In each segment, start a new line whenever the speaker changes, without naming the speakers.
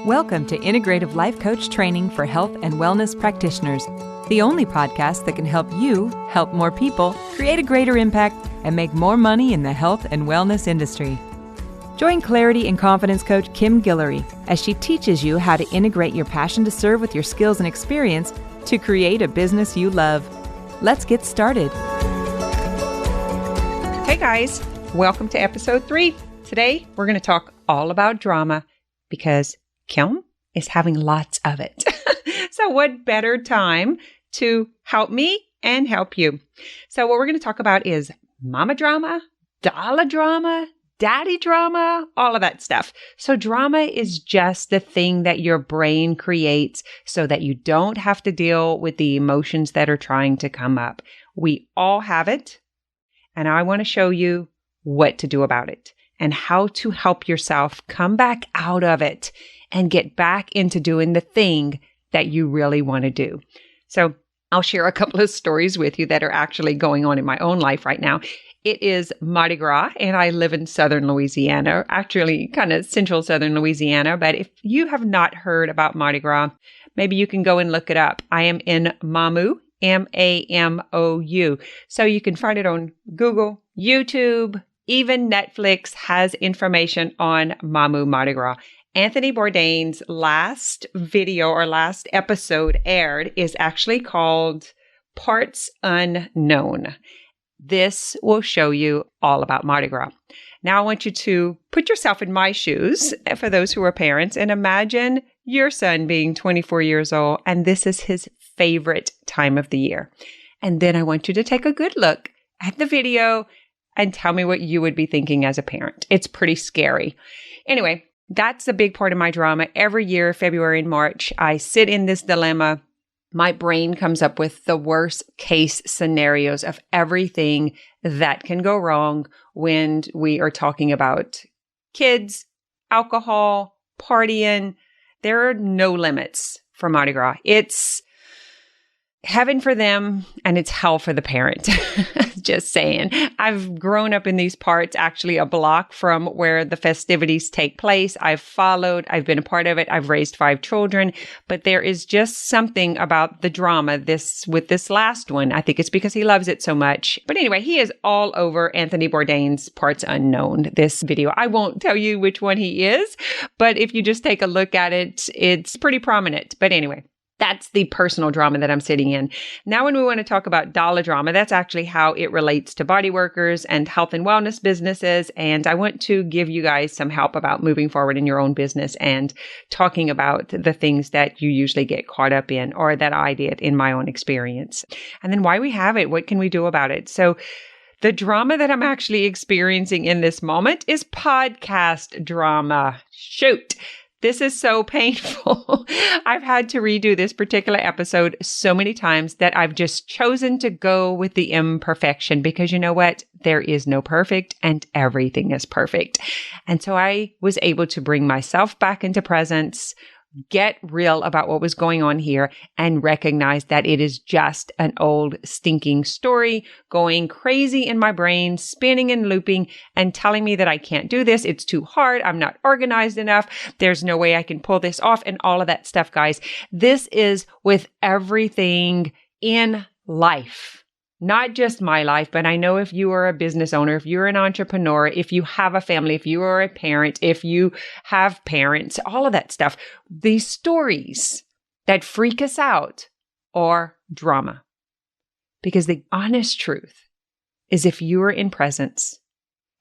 Welcome to Integrative Life Coach Training for Health and Wellness Practitioners, the only podcast that can help you help more people, create a greater impact, and make more money in the health and wellness industry. Join Clarity and Confidence Coach Kim Guillory as she teaches you how to integrate your passion to serve with your skills and experience to create a business you love. Let's get started.
Hey guys, welcome to episode 3. Today, we're going to talk all about drama because Kim is having lots of it. So what better time to help me and help you? So what we're going to talk about is mama drama, dollar drama, daddy drama, all of that stuff. So drama is just the thing that your brain creates so that you don't have to deal with the emotions that are trying to come up. We all have it, and I want to show you what to do about it and how to help yourself come back out of it and get back into doing the thing that you really want to do. So I'll share a couple of stories with you that are actually going on in my own life right now. It is Mardi Gras, and I live in southern Louisiana, actually kind of central southern Louisiana. But if you have not heard about Mardi Gras, maybe you can go and look it up. I am in Mamou, M-A-M-O-U. So you can find it on Google, YouTube, even Netflix has information on Mamou Mardi Gras. Anthony Bourdain's last video or last episode aired is actually called Parts Unknown. This will show you all about Mardi Gras. Now I want you to put yourself in my shoes, for those who are parents, and imagine your son being 24 years old, and this is his favorite time of the year. And then I want you to take a good look at the video and tell me what you would be thinking as a parent. It's pretty scary. Anyway, that's a big part of my drama. Every year, February and March, I sit in this dilemma. My brain comes up with the worst case scenarios of everything that can go wrong when we are talking about kids, alcohol, partying. There are no limits for Mardi Gras. It's heaven for them, and it's hell for the parent. Just saying. I've grown up in these parts, actually a block from where the festivities take place. I've been a part of it. I've raised 5 children, but there is just something about the drama with this last one. I think it's because he loves it so much. But anyway, he is all over Anthony Bourdain's Parts Unknown, this video. I won't tell you which one he is, but if you just take a look at it, it's pretty prominent. But anyway, that's the personal drama that I'm sitting in. Now, when we want to talk about dollar drama, that's actually how it relates to body workers and health and wellness businesses. And I want to give you guys some help about moving forward in your own business and talking about the things that you usually get caught up in, or that I did in my own experience. And then why we have it, what can we do about it? So the drama that I'm actually experiencing in this moment is podcast drama. Shoot. This is so painful. I've had to redo this particular episode so many times that I've just chosen to go with the imperfection because you know what? There is no perfect and everything is perfect. And so I was able to bring myself back into presence, get real about what was going on here, and recognize that it is just an old stinking story going crazy in my brain, spinning and looping and telling me that I can't do this. It's too hard. I'm not organized enough. There's no way I can pull this off and all of that stuff, guys. This is with everything in life. Not just my life, but I know if you are a business owner, if you're an entrepreneur, if you have a family, if you are a parent, if you have parents, all of that stuff, these stories that freak us out are drama. Because the honest truth is if you are in presence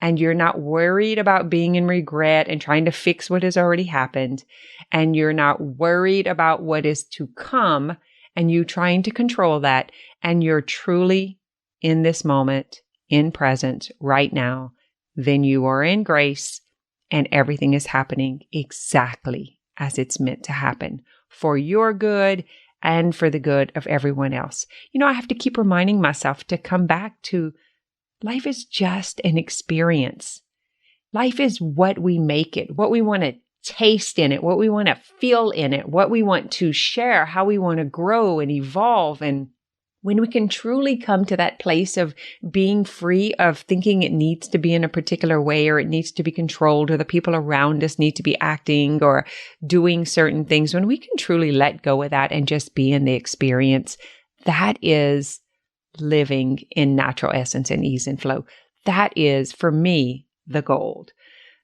and you're not worried about being in regret and trying to fix what has already happened, and you're not worried about what is to come, and you trying to control that, and you're truly in this moment, in presence right now, then you are in grace and everything is happening exactly as it's meant to happen for your good and for the good of everyone else. You know, I have to keep reminding myself to come back to life is just an experience. Life is what we make it, what we want to taste in it, what we want to feel in it, what we want to share, how we want to grow and evolve and when we can truly come to that place of being free of thinking it needs to be in a particular way, or it needs to be controlled, or the people around us need to be acting or doing certain things, when we can truly let go of that and just be in the experience, that is living in natural essence and ease and flow. That is, for me, the gold.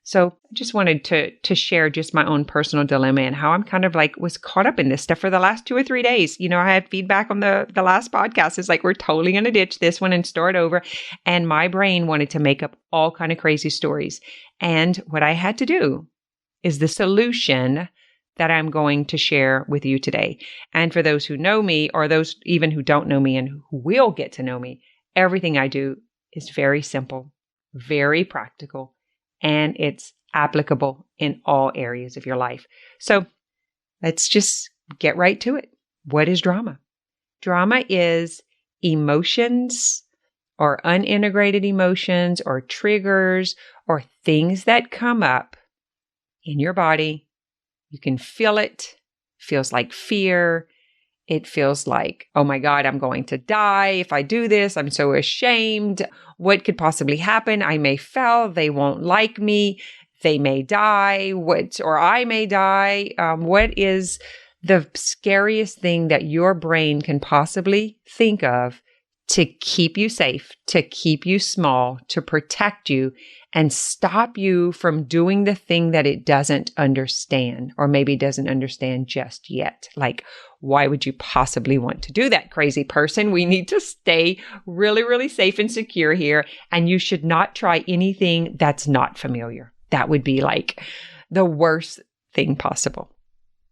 So I just wanted to share just my own personal dilemma and how I'm kind of like was caught up in this stuff for the last 2 or 3 days. I had feedback on the last podcast. It's like, we're totally going to ditch this one and start over. And my brain wanted to make up all kind of crazy stories. And what I had to do is the solution that I'm going to share with you today. And for those who know me, or those even who don't know me and who will get to know me, everything I do is very simple, very practical, and it's applicable in all areas of your life. So let's just get right to it. What is drama? Drama is emotions or unintegrated emotions or triggers or things that come up in your body. You can feel it. Feels like fear. It feels like, oh my God, I'm going to die if I do this. I'm so ashamed. What could possibly happen? I may fail. They won't like me. They may die. Or I may die. What is the scariest thing that your brain can possibly think of to keep you safe, to keep you small, to protect you, and stop you from doing the thing that it doesn't understand, or maybe doesn't understand just yet? Like, why would you possibly want to do that, crazy person? We need to stay really, really safe and secure here. And you should not try anything that's not familiar. That would be like the worst thing possible.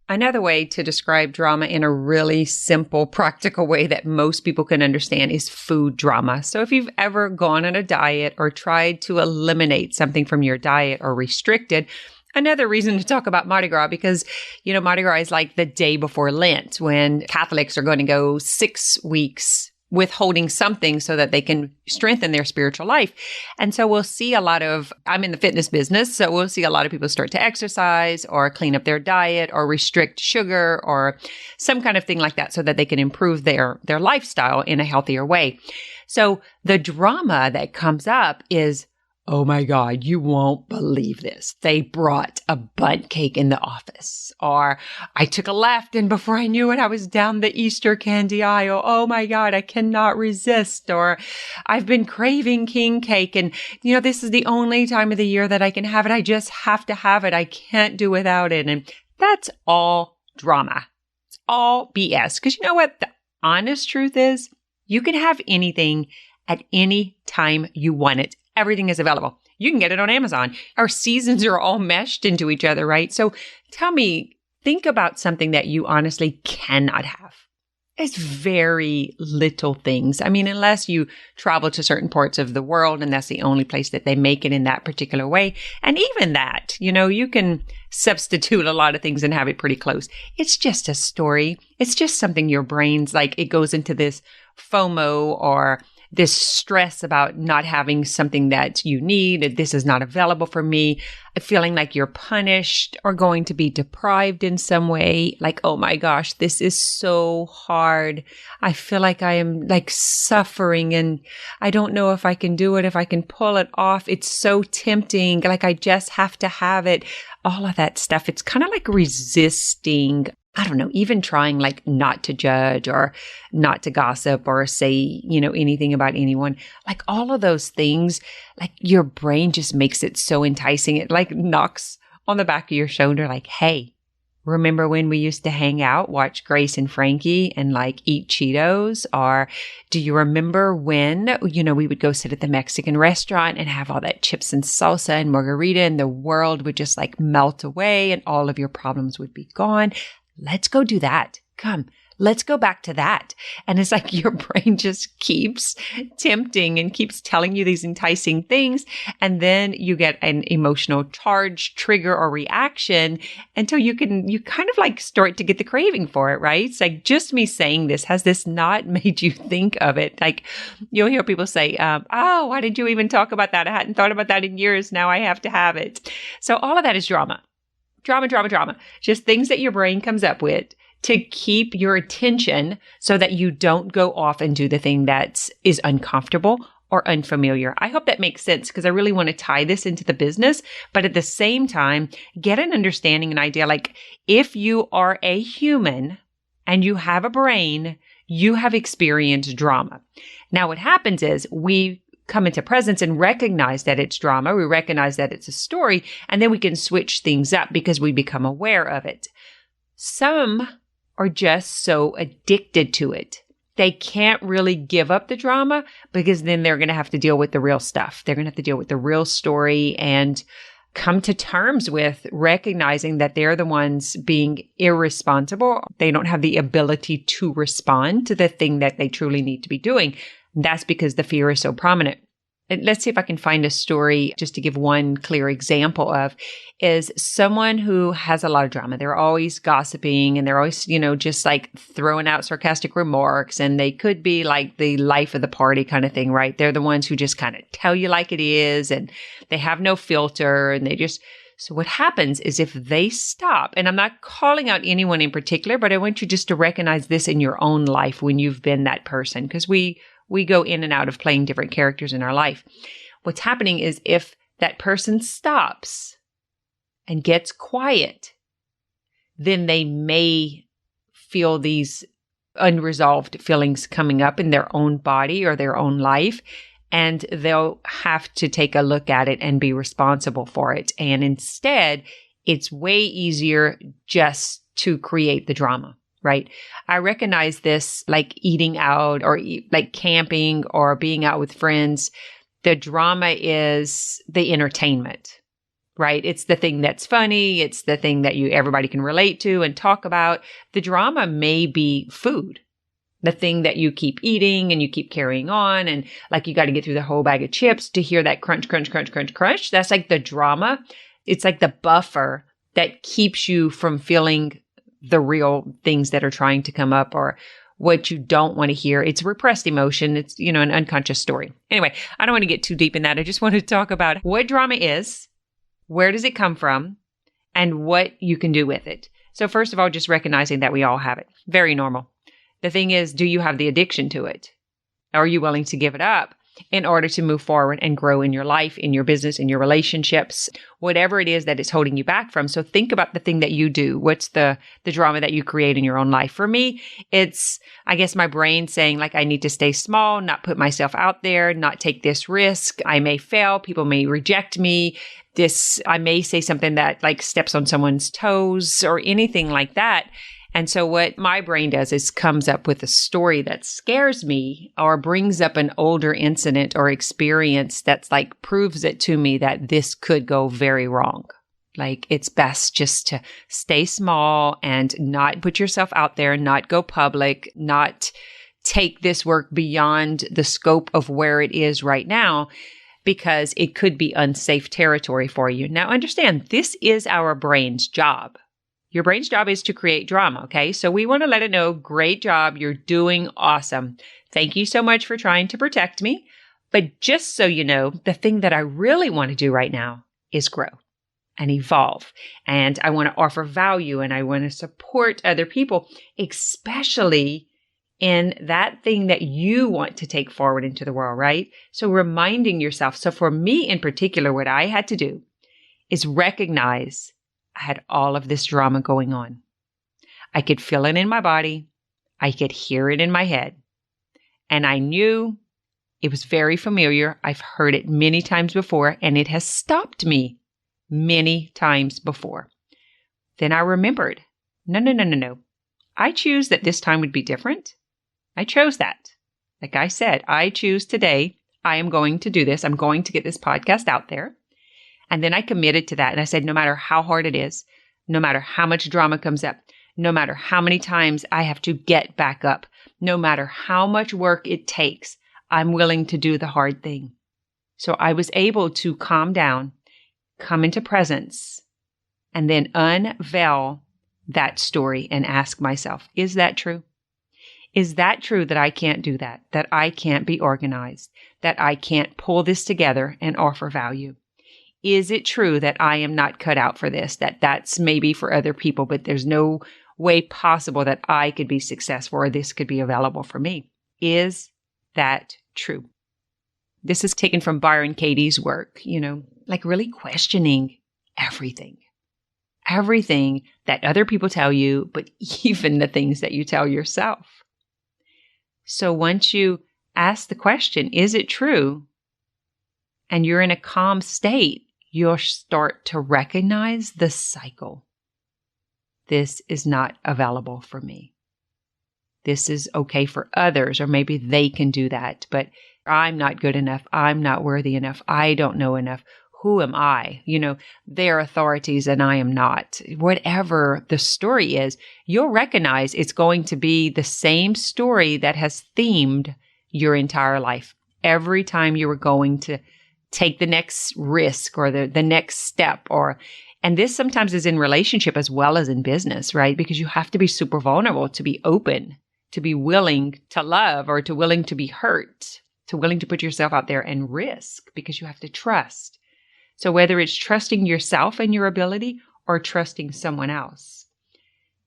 Another way to describe drama in a really simple, practical way that most people can understand is food drama. So if you've ever gone on a diet or tried to eliminate something from your diet or restricted, another reason to talk about Mardi Gras, because, Mardi Gras is like the day before Lent, when Catholics are going to go 6 weeks withholding something so that they can strengthen their spiritual life. And so we'll see I'm in the fitness business, so we'll see a lot of people start to exercise or clean up their diet or restrict sugar or some kind of thing like that so that they can improve their lifestyle in a healthier way. So the drama that comes up is, oh my God, you won't believe this. They brought a bundt cake in the office. Or I took a left and before I knew it, I was down the Easter candy aisle. Oh my God, I cannot resist. Or I've been craving king cake and, this is the only time of the year that I can have it. I just have to have it. I can't do without it. And that's all drama. It's all BS. Because you know what? The honest truth is, you can have anything at any time you want it. Everything is available. You can get it on Amazon. Our seasons are all meshed into each other, right? So tell me, think about something that you honestly cannot have. It's very little things. I mean, unless you travel to certain parts of the world and that's the only place that they make it in that particular way. And even that, you can substitute a lot of things and have it pretty close. It's just a story. It's just something your brain's like, it goes into this FOMO or this stress about not having something that you need, that this is not available for me, feeling like you're punished or going to be deprived in some way. Like, oh my gosh, this is so hard. I feel like I am like suffering and I don't know if I can do it, if I can pull it off. It's so tempting. Like I just have to have it. All of that stuff. It's kind of like resisting, I don't know, even trying like not to judge or not to gossip or say, anything about anyone. Like all of those things, like your brain just makes it so enticing. It like knocks on the back of your shoulder like, hey, remember when we used to hang out, watch Grace and Frankie and like eat Cheetos? Or do you remember when, we would go sit at the Mexican restaurant and have all that chips and salsa and margarita and the world would just like melt away and all of your problems would be gone? Let's go do that. Come, let's go back to that. And it's like your brain just keeps tempting and keeps telling you these enticing things. And then you get an emotional charge, trigger, or reaction until you kind of like start to get the craving for it, right? It's like just me saying this, has this not made you think of it? Like you'll hear people say, oh, why did you even talk about that? I hadn't thought about that in years. Now I have to have it. So all of that is drama. Drama. Just things that your brain comes up with to keep your attention so that you don't go off and do the thing that is uncomfortable or unfamiliar. I hope that makes sense because I really want to tie this into the business, but at the same time, get an understanding, an idea. Like if you are a human and you have a brain, you have experienced drama. Now what happens is we come into presence and recognize that it's drama. We recognize that it's a story, and then we can switch things up because we become aware of it. Some are just so addicted to it. They can't really give up the drama because then they're going to have to deal with the real stuff. They're going to have to deal with the real story and come to terms with recognizing that they're the ones being irresponsible. They don't have the ability to respond to the thing that they truly need to be doing. That's because the fear is so prominent. And let's see if I can find a story just to give one clear example of is someone who has a lot of drama. They're always gossiping and they're always, just like throwing out sarcastic remarks, and they could be like the life of the party kind of thing, right? They're the ones who just kind of tell you like it is, and they have no filter, and so what happens is if they stop, and I'm not calling out anyone in particular, but I want you just to recognize this in your own life when you've been that person, because we go in and out of playing different characters in our life. What's happening is if that person stops and gets quiet, then they may feel these unresolved feelings coming up in their own body or their own life, and they'll have to take a look at it and be responsible for it. And instead, it's way easier just to create the drama. Right? I recognize this like eating out or like camping or being out with friends. The drama is the entertainment, right? It's the thing that's funny. It's the thing that everybody can relate to and talk about. The drama may be food, the thing that you keep eating and you keep carrying on. And like you got to get through the whole bag of chips to hear that crunch, crunch, crunch, crunch, crunch. That's like the drama. It's like the buffer that keeps you from feeling the real things that are trying to come up or what you don't want to hear. It's repressed emotion. It's, an unconscious story. Anyway, I don't want to get too deep in that. I just want to talk about what drama is, where does it come from, and what you can do with it. So first of all, just recognizing that we all have it. Very normal. The thing is, do you have the addiction to it? Are you willing to give it up in order to move forward and grow in your life, in your business, in your relationships, whatever it is that is holding you back from? So think about the thing that you do. What's the drama that you create in your own life? For me, it's, I guess, my brain saying like, I need to stay small, not put myself out there, not take this risk. I may fail. People may reject me. I may say something that like steps on someone's toes or anything like that. And so what my brain does is comes up with a story that scares me or brings up an older incident or experience that's like proves it to me that this could go very wrong. Like it's best just to stay small and not put yourself out there, not go public, not take this work beyond the scope of where it is right now, because it could be unsafe territory for you. Now understand, this is our brain's job. Your brain's job is to create drama, okay? So we want to let it know, great job, you're doing awesome. Thank you so much for trying to protect me. But just so you know, the thing that I really want to do right now is grow and evolve. And I want to offer value and I want to support other people, especially in that thing that you want to take forward into the world, right? So reminding yourself. So for me in particular, what I had to do is recognize I had all of this drama going on. I could feel it in my body. I could hear it in my head. And I knew it was very familiar. I've heard it many times before, and it has stopped me many times before. Then I remembered, no. I choose that this time would be different. I chose that. Like I said, I choose today, I am going to do this. I'm going to get this podcast out there. And then I committed to that. And I said, no matter how hard it is, no matter how much drama comes up, no matter how many times I have to get back up, no matter how much work it takes, I'm willing to do the hard thing. So I was able to calm down, come into presence, and then unveil that story and ask myself, is that true? Is that true that I can't do that? That I can't be organized? That I can't pull this together and offer value? Is it true that I am not cut out for this? That's maybe for other people, but there's no way possible that I could be successful or this could be available for me. Is that true? This is taken from Byron Katie's work, like really questioning everything that other people tell you, but even the things that you tell yourself. So once you ask the question, is it true? And you're in a calm state, you'll start to recognize the cycle. This is not available for me. This is okay for others, or maybe they can do that, but I'm not good enough. I'm not worthy enough. I don't know enough. Who am I? They're authorities and I am not. Whatever the story is, you'll recognize it's going to be the same story that has themed your entire life. Every time you were going to take the next risk or the next step, and this sometimes is in relationship as well as in business, right? Because you have to be super vulnerable to be open, to be willing to love, or to willing to be hurt, to willing to put yourself out there and risk, because you have to trust. So whether it's trusting yourself and your ability or trusting someone else.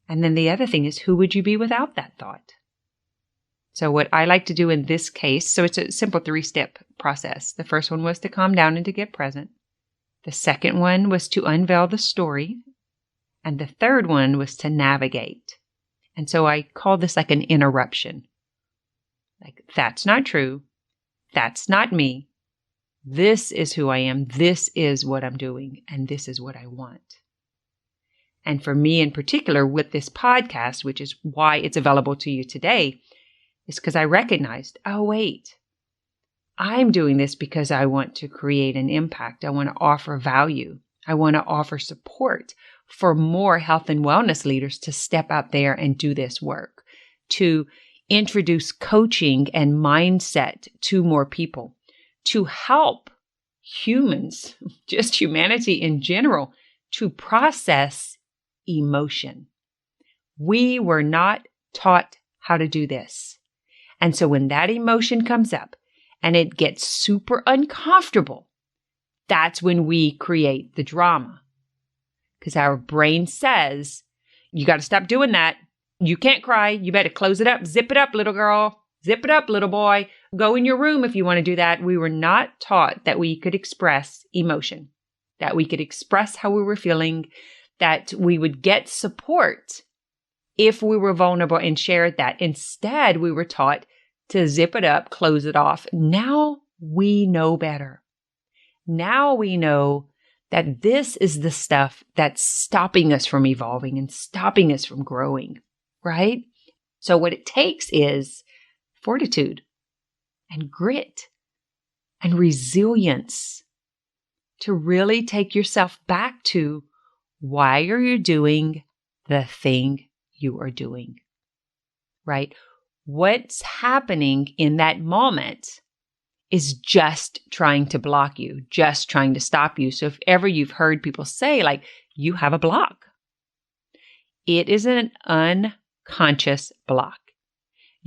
And then the other thing is, who would you be without that thought? So what I like to do in this case, so it's a simple 3-step process. The first one was to calm down and to get present. The second one was to unveil the story. And the third one was to navigate. And so I call this like an interruption. Like, that's not true. That's not me. This is who I am. This is what I'm doing. And this is what I want. And for me in particular, with this podcast, which is why it's available to you today, is because I recognized, oh, wait, I'm doing this because I want to create an impact. I want to offer value. I want to offer support for more health and wellness leaders to step out there and do this work, to introduce coaching and mindset to more people, to help humans, just humanity in general, to process emotion. We were not taught how to do this. And so when that emotion comes up and it gets super uncomfortable, that's when we create the drama. Because our brain says, you got to stop doing that. You can't cry. You better close it up. Zip it up, little girl. Zip it up, little boy. Go in your room if you want to do that. We were not taught that we could express emotion, that we could express how we were feeling, that we would get support if we were vulnerable and shared that. Instead, we were taught to zip it up, close it off. Now we know better. Now we know that this is the stuff that's stopping us from evolving and stopping us from growing, right? So what it takes is fortitude and grit and resilience to really take yourself back to, why are you doing the thing you are doing, right? What's happening in that moment is just trying to block you, just trying to stop you. So if ever you've heard people say, like, you have a block, it is an unconscious block.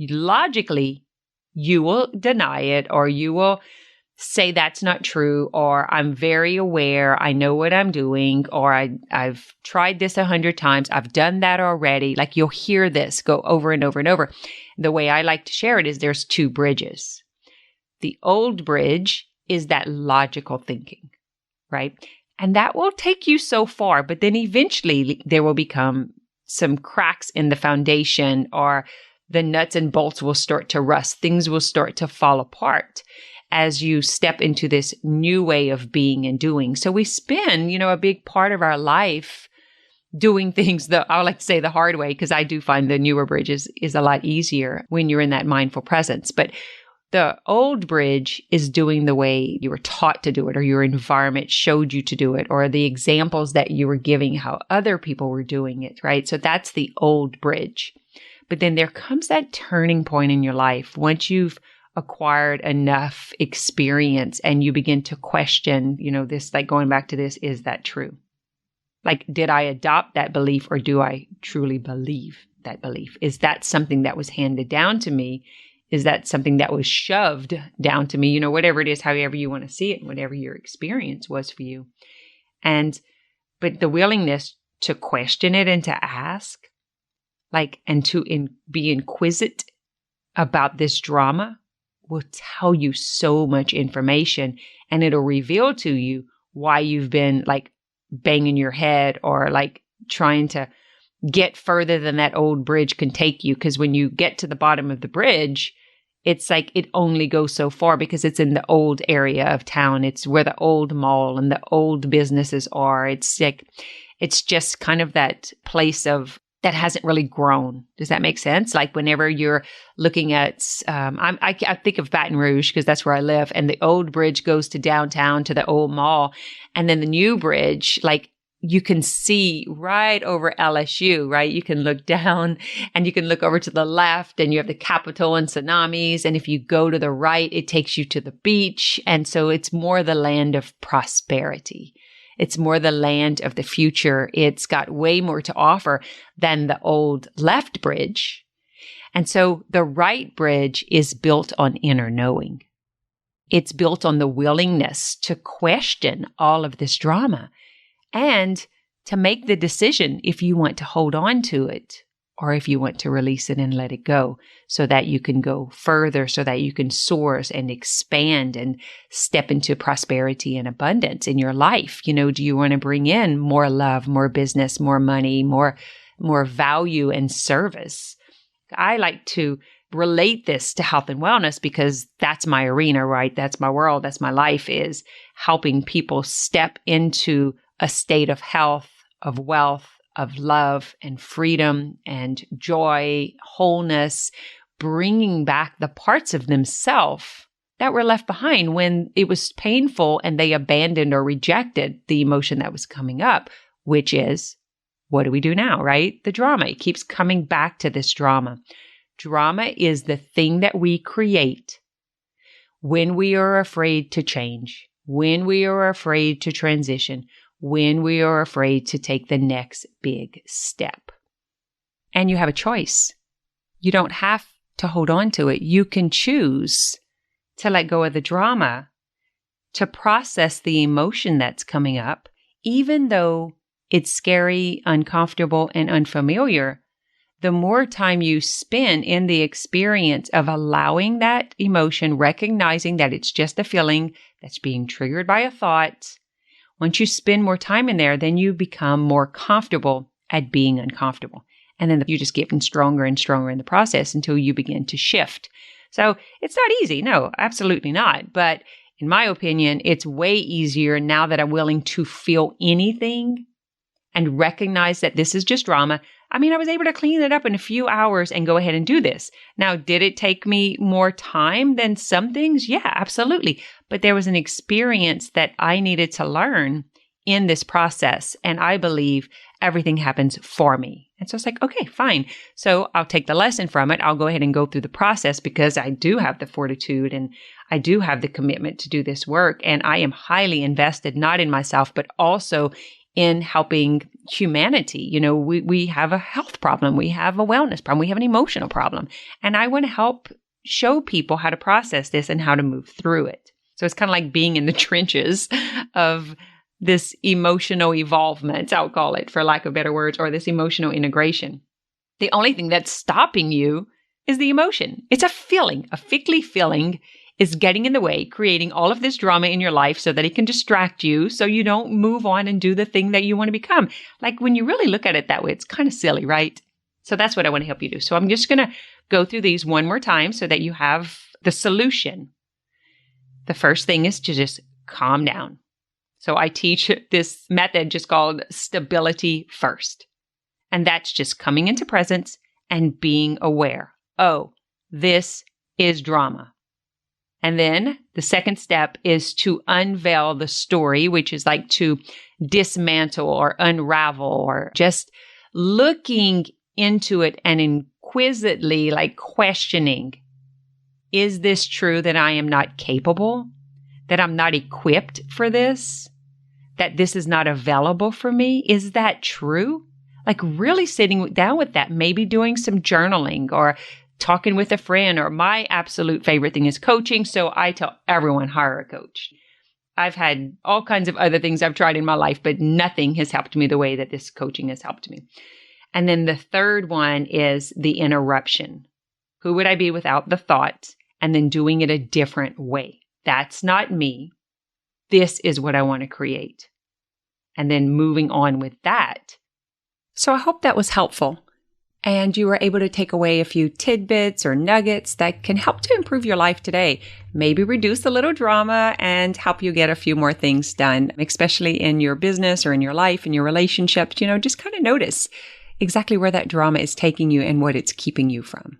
Logically, you will deny it, or you will say that's not true, or I'm very aware, I know what I'm doing, or I've tried this 100 times, I've done that already. Like, you'll hear this go over and over and over. The way I like to share it is there's 2 bridges. The old bridge is that logical thinking, right? And that will take you so far, but then eventually there will become some cracks in the foundation, or the nuts and bolts will start to rust. Things will start to fall apart as you step into this new way of being and doing. So we spend, a big part of our life doing things I like to say the hard way, because I do find the newer bridge is a lot easier when you're in that mindful presence. But the old bridge is doing the way you were taught to do it, or your environment showed you to do it, or the examples that you were giving how other people were doing it, right? So that's the old bridge. But then there comes that turning point in your life once you've acquired enough experience and you begin to question, this, like going back to this, is that true? Like, did I adopt that belief, or do I truly believe that belief? Is that something that was handed down to me? Is that something that was shoved down to me? Whatever it is, however you want to see it, whatever your experience was for you. But the willingness to question it and to ask, and to be inquisitive about this drama will tell you so much information, and it'll reveal to you why you've been banging your head or trying to get further than that old bridge can take you. Because when you get to the bottom of the bridge, it's it only goes so far because it's in the old area of town. It's where the old mall and the old businesses are. It's just kind of that place that hasn't really grown. Does that make sense? Whenever you're looking at, I think of Baton Rouge because that's where I live, and the old bridge goes to downtown to the old mall, and then the new bridge, you can see right over LSU, right? You can look down and you can look over to the left, and you have the Capitol and tsunamis. And if you go to the right, it takes you to the beach. And so it's more the land of prosperity. It's more the land of the future. It's got way more to offer than the old left bridge. And so the right bridge is built on inner knowing. It's built on the willingness to question all of this drama and to make the decision if you want to hold on to it or if you want to release it and let it go so that you can go further, so that you can soar and expand and step into prosperity and abundance in your life. Do you want to bring in more love, more business, more money, more value and service? I like to relate this to health and wellness because that's my arena, right? That's my world. That's my life, is helping people step into a state of health, of wealth, of love and freedom and joy, wholeness, bringing back the parts of themselves that were left behind when it was painful and they abandoned or rejected the emotion that was coming up, which is, what do we do now, right? The drama. It keeps coming back to this drama. Drama is the thing that we create when we are afraid to change, when we are afraid to transition, when we are afraid to take the next big step. And you have a choice. You don't have to hold on to it. You can choose to let go of the drama, to process the emotion that's coming up, even though it's scary, uncomfortable, and unfamiliar. The more time you spend in the experience of allowing that emotion, recognizing that it's just a feeling that's being triggered by a thought, once you spend more time in there, then you become more comfortable at being uncomfortable. And then you just get stronger and stronger in the process until you begin to shift. So it's not easy. No, absolutely not. But in my opinion, it's way easier now that I'm willing to feel anything and recognize that this is just drama. I was able to clean it up in a few hours and go ahead and do this. Now, did it take me more time than some things? Yeah, absolutely. But there was an experience that I needed to learn in this process. And I believe everything happens for me. And so it's okay, fine. So I'll take the lesson from it. I'll go ahead and go through the process because I do have the fortitude and I do have the commitment to do this work. And I am highly invested, not in myself, but also in helping humanity. We have a health problem. We have a wellness problem. We have an emotional problem. And I want to help show people how to process this and how to move through it. So it's kind of like being in the trenches of this emotional evolvement, I'll call it, for lack of better words, or this emotional integration. The only thing that's stopping you is the emotion. It's a feeling. A fickly feeling is getting in the way, creating all of this drama in your life so that it can distract you so you don't move on and do the thing that you want to become. When you really look at it that way, it's kind of silly, right? So that's what I want to help you do. So I'm just going to go through these one more time so that you have the solution. The first thing is to just calm down. So I teach this method just called stability first. And that's just coming into presence and being aware. Oh, this is drama. And then the second step is to unveil the story, which is to dismantle or unravel or just looking into it and inquisitively questioning, is this true that I am not capable? That I'm not equipped for this? That this is not available for me? Is that true? Really sitting down with that, maybe doing some journaling or talking with a friend, or my absolute favorite thing is coaching. So I tell everyone, hire a coach. I've had all kinds of other things I've tried in my life, but nothing has helped me the way that this coaching has helped me. And then the third one is the interruption. Who would I be without the thought? And then doing it a different way. That's not me. This is what I want to create. And then moving on with that. So I hope that was helpful. And you were able to take away a few tidbits or nuggets that can help to improve your life today. Maybe reduce a little drama and help you get a few more things done, especially in your business or in your life, in your relationships. Just kind of notice exactly where that drama is taking you and what it's keeping you from.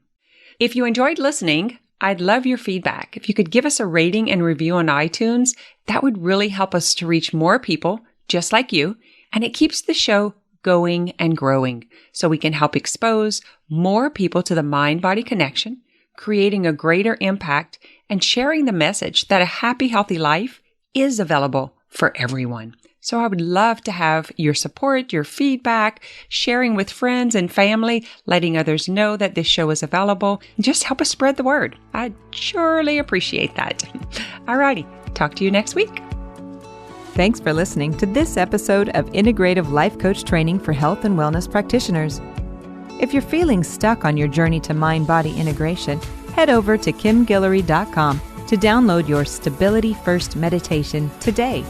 If you enjoyed listening, I'd love your feedback. If you could give us a rating and review on iTunes, that would really help us to reach more people just like you. And it keeps the show going and growing so we can help expose more people to the mind-body connection, creating a greater impact, and sharing the message that a happy, healthy life is available for everyone. So I would love to have your support, your feedback, sharing with friends and family, letting others know that this show is available. Just help us spread the word. I'd surely appreciate that. Alrighty, talk to you next week.
Thanks for listening to this episode of Integrative Life Coach Training for Health and Wellness Practitioners. If you're feeling stuck on your journey to mind-body integration, head over to kimguillory.com to download your Stability First meditation today.